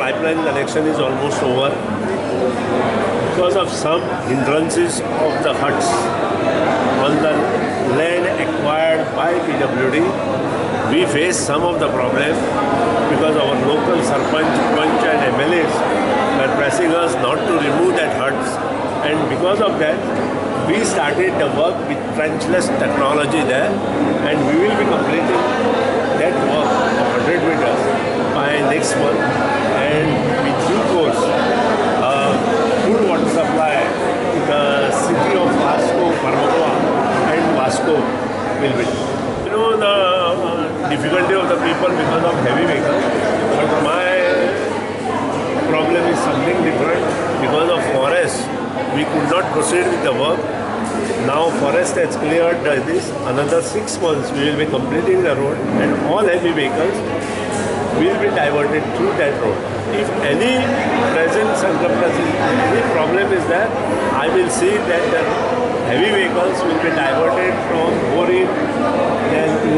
pipeline connection is almost over. Because of some hindrances of the huts on the land acquired by PWD, we face some of the problem because our local Sarpanch, Panch and MLAs were pressing us not to remove that huts, and because of that we started the work with trenchless technology there, and we will be completing that work of 100 meters by next month, and with due course good water supply to the city of Vasco, Parmagua and Vasco will be. You know the difficulty of the people because of heavy vehicles, but my problem is something different. Because of forest, we could not proceed with the work. Now forest has cleared this. Another 6 months we will be completing the road, and all heavy vehicles will be diverted through that road. If any present circumstances, any problem is there, I will see that the heavy vehicles will be diverted from Borin then to